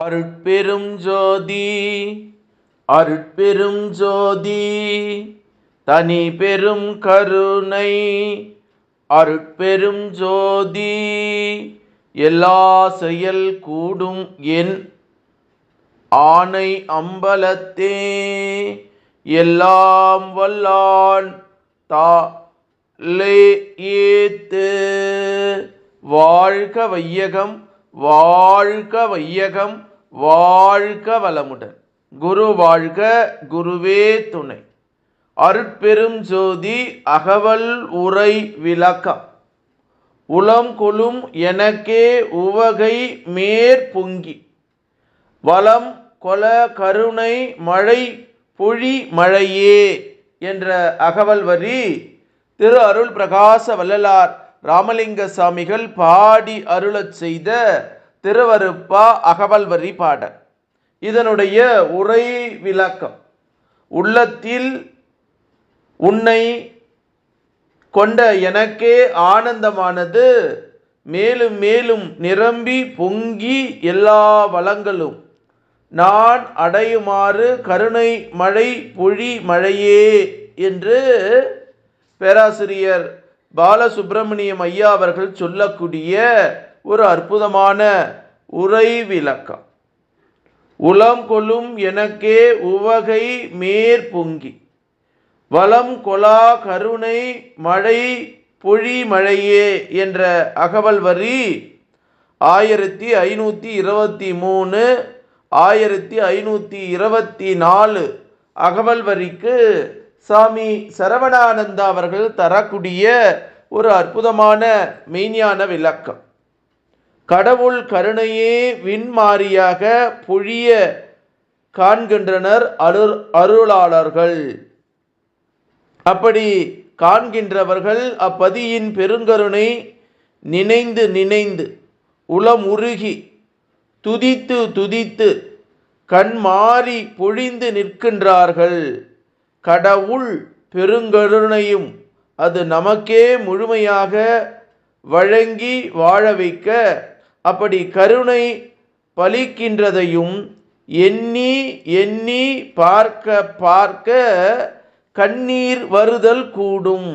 அருட்பெரும் ஜோதி அருட்பெரும் ஜோதி தனி பெரும் கருணை அருட்பெரும் ஜோதி எல்லா செயல் கூடும் என் ஆணை அம்பலத்தே எல்லாம் வல்லான் தாலே ஏத்து வாழ்க வையகம் வாழ்க வையகம் வாழ்க வளமுடன். குரு வாழ்க, குருவே துணை. அருட்பெரும் ஜோதி அகவல் உரை விளக்கம். உளம் கொளும் எனக்கே உவகை மேற்பொங்கி வளம் கொல கருணை மழை பொழி மழையே என்ற அகவல் வரி திரு அருள் பிரகாச வள்ளலார் ராமலிங்க சாமிகள் பாடி அருளச் செய்த திருவருப்பா அகவல் வரி பாடல். இதனுடைய உரை விளக்கம். உள்ளத்தில் உன்னை கொண்ட எனக்கே ஆனந்தமானது மேலும் மேலும் நிரம்பி பொங்கி எல்லா வளங்களும் நான் அடையுமாறு கருணை மழை பொழி மழையே என்று பேராசிரியர் பாலசுப்பிரமணியம் ஐயா அவர்கள் சொல்லக்கூடிய ஒரு அற்புதமான உரை விளக்கம். உளம் கொளும் எனக்கே உவகை மேற்பொங்கி வளம் கொலா கருணை மழை பொழி மழையே என்ற அகவல் வரி 1523 1524 அகவல் வரிக்கு சாமி சரவணானந்தா அவர்கள் தரக்கூடிய ஒரு அற்புதமான மெய்ஞான விளக்கம். கடவுள் கருணையே விண்மாரியாக பொழிய காண்கின்றனர் அருளாளர்கள். அப்படி காண்கின்றவர்கள் அப்பதியின் பெருங்கருணை நினைந்து நினைந்து உளம் உருகி துதித்து துதித்து கண்மாறி பொழிந்து நிற்கின்றார்கள். கடவுள் பெருங்கருணையும் அது நமக்கே முழுமையாக வழங்கி வாழ வைக்க அப்படி கருணை பலிக்கின்றதையும் எண்ணி எண்ணி பார்க்க பார்க்க கண்ணீர் வருதல் கூடும்.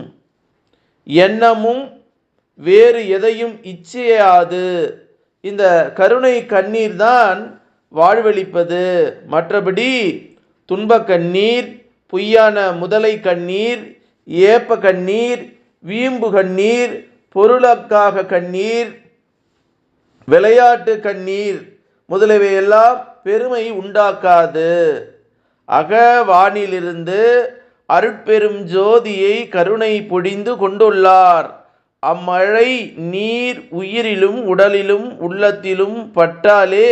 எண்ணமும் வேறு எதையும் இச்சையாது. இந்த கருணை கண்ணீர் தான் வாழ்வளிப்பது. மற்றபடி துன்ப கண்ணீர், பொய்யான முதலை கண்ணீர், ஏப்ப கண்ணீர், வீம்பு கண்ணீர், பொருளுக்காக கண்ணீர், விளையாட்டு கண்ணீர் முதலியவையெல்லாம் பெருமை உண்டாக்காது. அகவானிலிருந்து அருட்பெரும் ஜோதியை கருணை பொழிந்து கொண்டுள்ளார். அம்மழை நீர் உயிரிலும் உடலிலும் உள்ளத்திலும் பட்டாலே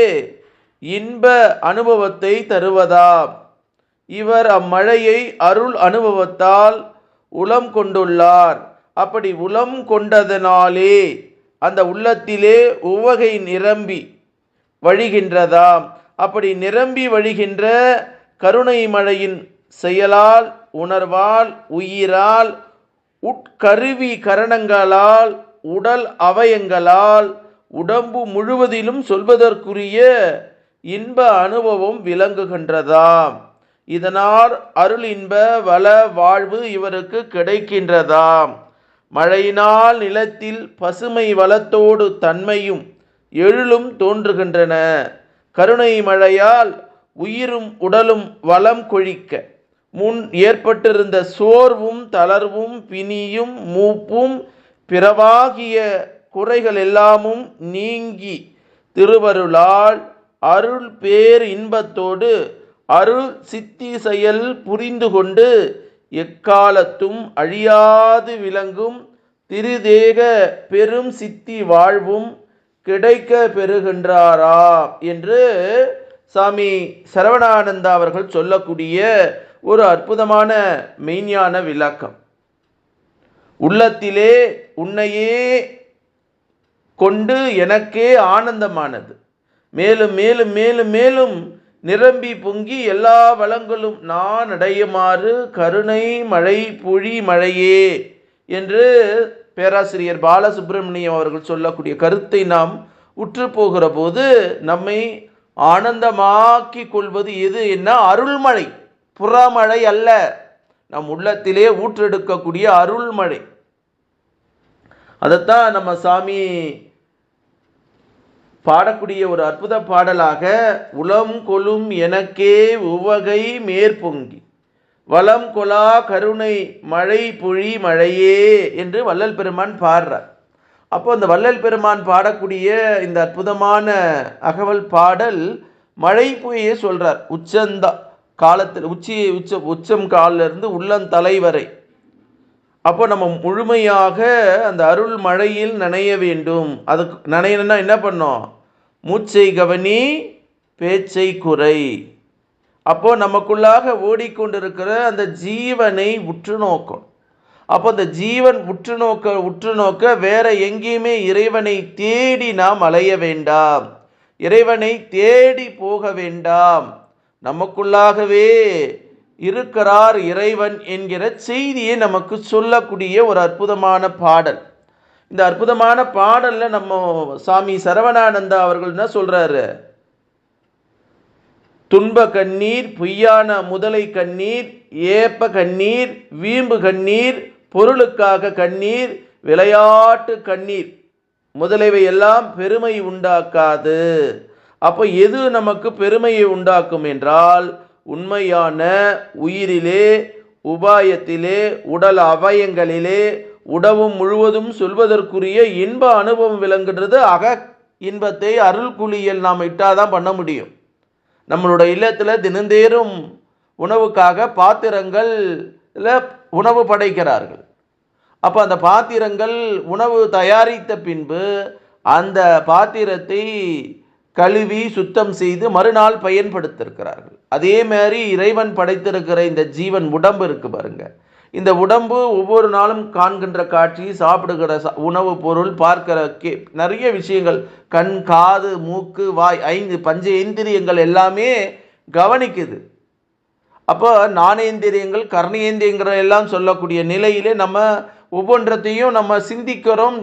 இன்ப அனுபவத்தை தருவதாம். இவர் அம்மழையை அருள் அனுபவத்தால் உளம் கொண்டுள்ளார். அப்படி உளம் கொண்டதனாலே அந்த உள்ளத்திலே உவகை நிரம்பி வழிகின்றதாம். அப்படி நிரம்பி வழிகின்ற கருணை மழையின் செயலால், உணர்வால், உயிரால், உட்கருவி கரணங்களால், உடல் அவயங்களால், உடம்பு முழுவதிலும் சொல்வதற்குரிய இன்ப அனுபவம் விளங்குகின்றதாம். இதனால் அருள் இன்ப வள வாழ்வு இவருக்கு கிடைக்கின்றதாம். மழையினால் நிலத்தில் பசுமை வளத்தோடு தன்மையும் எழிலும் தோன்றுகின்றன. கருணை மழையால் உயிரும் உடலும் வளம் கொழிக்க முன் ஏற்பட்டிருந்த சோர்வும் தளர்வும் பிணியும் மூப்பும் பிறவாகிய குறைகள் எல்லாமும் நீங்கி திருவருளால் அருள் பேர் இன்பத்தோடு அருள் சித்தி செயல் புரிந்து கொண்டு எக்காலத்தும் அழியாது விளங்கும் திருதேக பெரும் சித்தி வாழ்வும் கிடைக்க பெறுகின்றாரா என்று சாமி சரவணானந்தா அவர்கள் சொல்லக்கூடிய ஒரு அற்புதமான மெய்ஞான விளக்கம். உள்ளத்திலே உன்னையே கொண்டு எனக்கே ஆனந்தமானது மேலும் மேலும் மேலும் மேலும் நிரம்பி பொங்கி எல்லா வளங்களும் நான் அடையுமாறு கருணை மழை பொழி மழையே என்று பேராசிரியர் பாலசுப்பிரமணியம் அவர்கள் சொல்லக்கூடிய கருத்தை நாம் உற்று போகிற போது நம்மை ஆனந்தமாக்கி கொள்வது எது என்ன? அருள்மழை, புறமழை அல்ல, நம் உள்ளத்திலே ஊற்றெடுக்கக்கூடிய அருள்மழை. அதைத்தான் நம்ம சாமி பாடக்கூடிய ஒரு அற்புத பாடலாக, உளம் கொளும் எனக்கே உவகை மேற்பொங்கி வளம் கொலா கருணை மழை பொழி மழையே என்று வள்ளல் பெருமான் பாடுறார். அப்போ இந்த வள்ளல் பெருமான் பாடக்கூடிய இந்த அற்புதமான அகவல் பாடல் மழை பொய்யே சொல்றார். உச்சந்தா காலத்தில் உச்சம் காலிலிருந்து உள்ளந்தலை வரை. அப்போ நம்ம முழுமையாக அந்த அருள் மழையில் நனைய வேண்டும். அதுக்கு நனையணும்னா என்ன பண்ணோம்? மூச்சை கவனி, பேச்சை குறை. அப்போ நமக்குள்ளாக ஓடிக்கொண்டிருக்கிற அந்த ஜீவனை உற்று நோக்கும். அப்போ அந்த ஜீவன் உற்று நோக்க வேற எங்கேயுமே இறைவனை தேடி நாம் அலைய வேண்டாம், இறைவனை தேடி போக வேண்டாம். நமக்குள்ளாகவே இருக்கிறார் இறைவன் என்கிற செய்தியை நமக்கு சொல்லக்கூடிய ஒரு அற்புதமான பாடல். இந்த அற்புதமான பாடல்ல நம்ம சாமி சரவணானந்தா அவர்கள் என்ன சொல்றாரு? துன்ப கண்ணீர், பொய்யான முதலை கண்ணீர், ஏப்ப கண்ணீர், வீம்பு கண்ணீர், பொருளுக்காக கண்ணீர், விளையாட்டு கண்ணீர் முதலியவை எல்லாம் பெருமை உண்டாக்காது. அப்போ எது நமக்கு பெருமையை உண்டாக்கும் என்றால், உண்மையான உயிரிலே, உபாயத்திலே, உடல் அவயங்களிலே உடவும் முழுவதும் சொல்வதற்குரிய இன்ப அனுபவம் விளங்குகிறது. இன்பத்தை அருள் குளியல் நாம் இட்டாதான் பண்ண முடியும். நம்மளுடைய இல்லத்தில் தினந்தேறும் உணவுக்காக பாத்திரங்கள் உணவு படைக்கிறார்கள். அப்போ அந்த பாத்திரங்கள் உணவு தயாரித்த பின்பு அந்த பாத்திரத்தை கழுவி சுத்தம் செய்து மறுநாள் பயன்படுத்திருக்கிறார்கள். அதே மாதிரி இறைவன் படைத்திருக்கிற இந்த ஜீவன் உடம்பு இருக்கு பாருங்க. இந்த உடம்பு ஒவ்வொரு நாளும் காண்கின்ற காட்சி, சாப்பிடுகிற உணவு பொருள், பார்க்கிற நிறைய விஷயங்கள், கண், காது, மூக்கு, வாய், 5 பஞ்சேந்திரியங்கள் எல்லாமே கவனிக்குது. அப்போ ஞானேந்திரியங்கள், கர்ணேந்திரியங்கள் எல்லாம் சொல்லக்கூடிய நிலையிலே நம்ம ஒவ்வொன்றத்தையும் நம்ம சிந்திக்கிறோம்,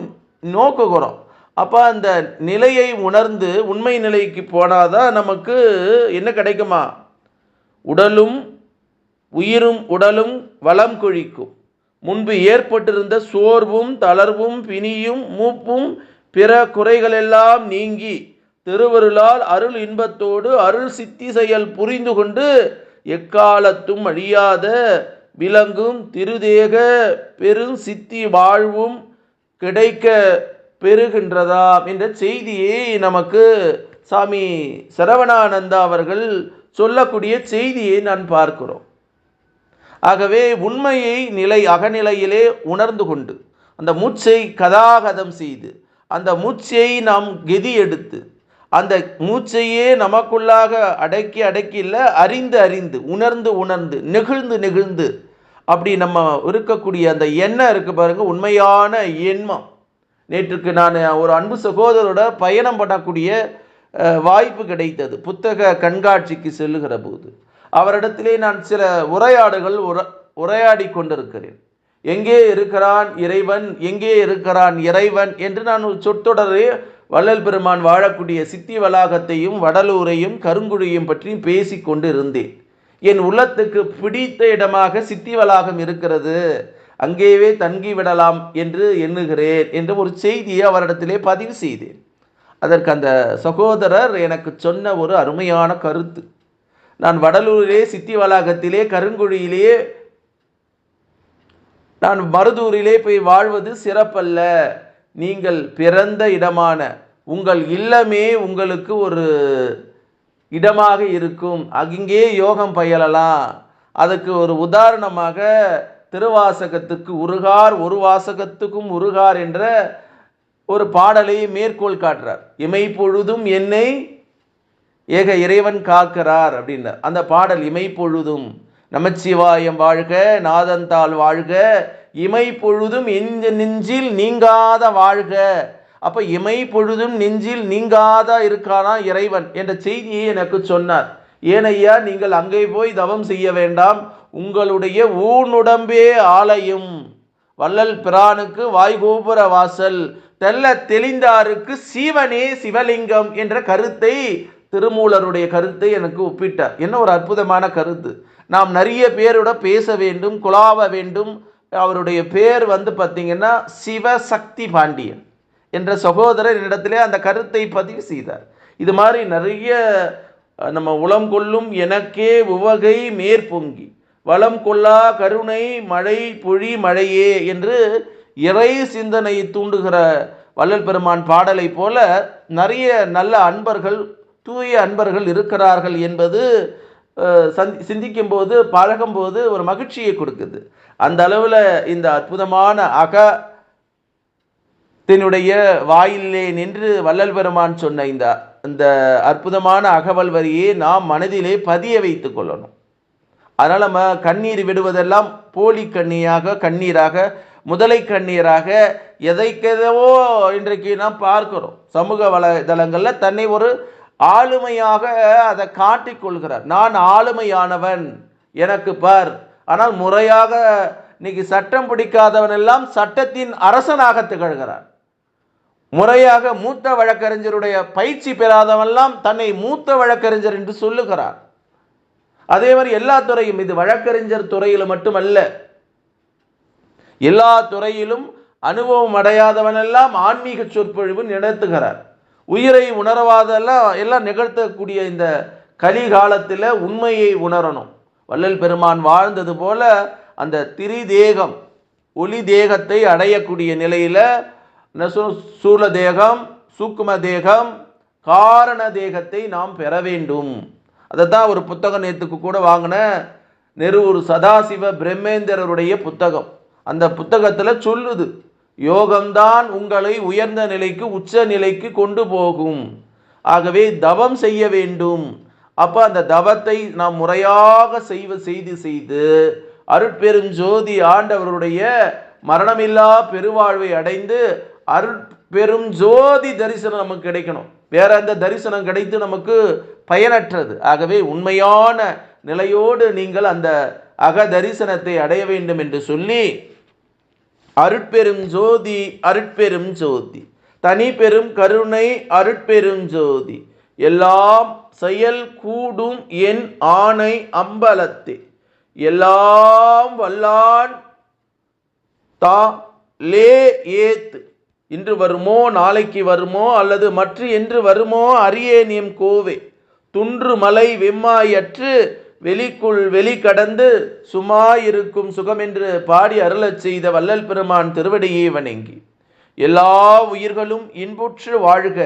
நோக்குகிறோம். அப்போ அந்த நிலையை உணர்ந்து உண்மை நிலைக்கு போனாதான் நமக்கு என்ன கிடைக்குமா? உடலும் உயிரும் உடலும் வளம் கொழிக்கும். முன்பு ஏற்பட்டிருந்த சோர்வும் தளர்வும் பிணியும் மூப்பும் பிற குறைகளெல்லாம் நீங்கி திருவருளால் அருள் இன்பத்தோடு அருள் சித்தி செயல் புரிந்து கொண்டு எக்காலத்தும் அழியாத விளங்கும் திருதேக பெரும் சித்தி வாழ்வும் கிடைக்க பெறுகின்றதாம் என்ற செய்தியை நமக்கு சாமி சரவணானந்தா அவர்கள் சொல்லக்கூடிய செய்தியை நான் பார்க்கிறோம். ஆகவே உண்மையை அகநிலையிலே உணர்ந்து கொண்டு அந்த மூச்சை கதாகதம் செய்து அந்த மூச்சை நாம் கெதி எடுத்து அந்த மூச்சையே நமக்குள்ளாக அடக்கி இல்லை, அறிந்து உணர்ந்து நெகிழ்ந்து அப்படி நம்ம இருக்கக்கூடிய அந்த எண்ணம் இருக்கு பாருங்க, உண்மையான எண்ணம். நேற்றுக்கு நான் ஒரு அன்பு சகோதரோட பயணம் பண்ணக்கூடிய வாய்ப்பு கிடைத்தது. புத்தக கண்காட்சிக்கு செல்லுகிற போது அவரிடத்திலே நான் சில உரையாடி கொண்டிருக்கிறேன். எங்கே இருக்கிறான் இறைவன், எங்கே இருக்கிறான் இறைவன் என்று நான் ஒரு சொற்றொடரே வள்ளல் பெருமான் வாழக்கூடிய சித்தி வளாகத்தையும் வடலூரையும் கருங்குழியும் பற்றி பேசி கொண்டு இருந்தேன். என் உள்ளத்துக்கு பிடித்த இடமாக சித்தி வளாகம் இருக்கிறது, அங்கேயே தங்கிவிடலாம் என்று எண்ணுகிறேன் என்ற ஒரு செய்தியை அவரிடத்திலே பதிவு செய்தேன். அதற்கு அந்த சகோதரர் எனக்கு சொன்ன ஒரு அருமையான கருத்து, நான் வடலூரிலே சித்தி வளாகத்திலே கருங்குழியிலே நான் மருதூரிலே போய் வாழ்வது சிறப்பல்ல, நீங்கள் பிறந்த இடமான உங்கள் இல்லமே உங்களுக்கு ஒரு இடமாக இருக்கும், அங்கே யோகம் பயிலலாம். அதுக்கு ஒரு உதாரணமாக திருவாசகத்துக்கு உருகார் ஒரு வாசகத்துக்கும் உருகார் என்ற ஒரு பாடலை மேற்கோள் காட்டுறார். இமை பொழுதும் என்னை ஏக இறைவன் காக்கிறார் அப்படின்னார். அந்த பாடல் இமை பொழுதும் நமச்சிவாயம் வாழ்க நாதந்தாள் வாழ்க இமை பொழுதும் நெஞ்சில் நீங்காத வாழ்க. அப்ப இமை பொழுதும் நெஞ்சில் நீங்காத இருக்கானா இறைவன் என்ற செய்தியை எனக்கு சொன்னார். ஏனையா நீங்கள் அங்கே போய் தவம் செய்ய வேண்டாம், உங்களுடைய ஊனுடம்பே ஆலயம், வள்ளல் பிரானுக்கு வாய்கோபுர வாசல், தெல்ல தெளிந்தாருக்கு சீவனே சிவலிங்கம் என்ற கருத்தை திருமூலருடைய கருத்தை எனக்கு ஒப்பிட்டார். என்ன ஒரு அற்புதமான கருத்து! நாம் நிறைய பேரோட பேச வேண்டும், குலாவ வேண்டும். அவருடைய பேர் பார்த்தீங்கன்னா சிவசக்தி பாண்டியன் என்ற சகோதரர் என்னிடத்திலே அந்த கருத்தை பதிவு செய்தார். இது மாதிரி நிறைய நம்ம உளம் கொள்ளும் எனக்கே உவகை மேற்பொங்கி வளம் கொள்ளா கருணை மழை பொழி மழையே என்று இறை சிந்தனை தூண்டுகிற வள்ளல் பெருமான் பாடலை போல நிறைய நல்ல அன்பர்கள், தூய அன்பர்கள் இருக்கிறார்கள் என்பது சிந்திக்கும் போது, பழகும்போது ஒரு மகிழ்ச்சியை கொடுக்குது. அந்த அளவில் இந்த அற்புதமான அகத்தினுடைய வாயிலே நின்று வள்ளல் பெருமான் சொன்ன இந்த அற்புதமான அகவல் வரியை நாம் மனதிலே பதிய வைத்து கொள்ளணும். அதனால் நம்ம கண்ணீர் விடுவதெல்லாம் போலி கண்ணீராக முதலை கண்ணீராக எதைக்கெதவோ இன்றைக்கு நாம் பார்க்கிறோம். சமூக வலைதளங்களில் தன்னை ஒரு ஆளுமையாக அதை காட்டிக்கொள்கிறார். நான் ஆளுமையானவன், எனக்கு பார். ஆனால் முறையாக இன்னைக்கு சட்டம் பிடிக்காதவன் எல்லாம் சட்டத்தின் அரசனாக திகழ்கிறார். முறையாக மூத்த வழக்கறிஞருடைய பயிற்சி பெறாதவெல்லாம் தன்னை மூத்த வழக்கறிஞர் என்று சொல்லுகிறார். அதே மாதிரி எல்லா துறையும், இது வழக்கறிஞர் துறையில் மட்டுமல்ல, எல்லா துறையிலும் அனுபவம் அடையாதவனெல்லாம் ஆன்மீக சொற்பொழிவு நடத்துகிறார். உயிரை எல்லாம் நிகழ்த்தக்கூடிய இந்த கலிகாலத்தில் உண்மையை உணரணும். வள்ளல் பெருமான் வாழ்ந்தது போல அந்த திரிதேகம், ஒளி தேகத்தை அடையக்கூடிய நிலையில் சூல தேகம், சூக்கும தேகம், காரண தேகத்தை நாம் பெற வேண்டும். அதைத்தான் ஒரு புத்தகம் நேற்றுக்கு கூட வாங்கின நெருவூர் சதாசிவ பிரம்மேந்திரருடைய புத்தகம். அந்த புத்தகத்தில் சொல்லுது, யோகம்தான் உங்களை உயர்ந்த நிலைக்கு, உச்ச நிலைக்கு கொண்டு போகும். ஆகவே தவம் செய்ய வேண்டும். அப்போ அந்த தவத்தை நாம் முறையாக செய்து அருட்பெருஞ்சோதி ஆண்டவருடைய மரணமில்லா பெருவாழ்வை அடைந்து அருட்பெரும் ஜோதி தரிசனம் நமக்கு கிடைக்கணும். வேற அந்த தரிசனம் கிடைத்து நமக்கு பயனற்றது. ஆகவே உண்மையான நிலையோடு நீங்கள் அந்த அக தரிசனத்தை அடைய வேண்டும் என்று சொல்லி, அருட்பெரும் ஜோதி அருட்பெரும் ஜோதி தனி பெரும் கருணை அருட்பெரும் ஜோதி எல்லாம் செயல் கூடும் என் ஆணை அம்பலத்தே எல்லாம் வல்லான் தா லே ஏத்து. இன்று வருமோ நாளைக்கு வருமோ அல்லது மற்ற என்று வருமோ அறியேன் எம் கோவே துன்று மலை வெம்மாயற்று வெளிக்குள் வெளி கடந்து சுமாயிருக்கும் சுகம் என்று பாடி அருளச் செய்த வள்ளல் பெருமான் திருவடியை வணங்கி எல்லா உயிர்களும் இன்புற்று வாழ்க,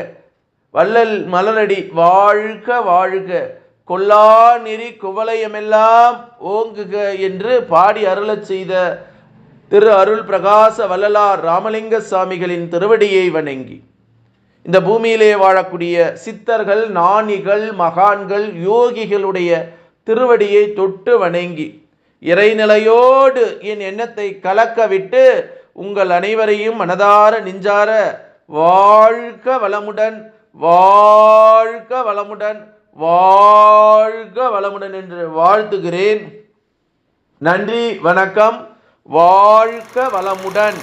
வள்ளல் மலரடி வாழ்க வாழ்க, கொல்லா நெறி குவலயமெல்லாம் ஓங்குக என்று பாடி அருளச் செய்த திரு அருள் பிரகாச வள்ளலார் ராமலிங்க சாமிகளின் திருவடியை வணங்கி இந்த பூமியிலே வாழக்கூடிய சித்தர்கள், ஞானிகள், மகான்கள், யோகிகளுடைய திருவடியை தொட்டு வணங்கி இறைநிலையோடு என் எண்ணத்தை கலக்க விட்டு உங்கள் அனைவரையும் மனதார நெஞ்சார வாழ்க வளமுடன், வாழ்க வளமுடன், வாழ்க வளமுடன் என்று வாழ்த்துகிறேன். நன்றி, வணக்கம். வாழ்க வளமுடன்.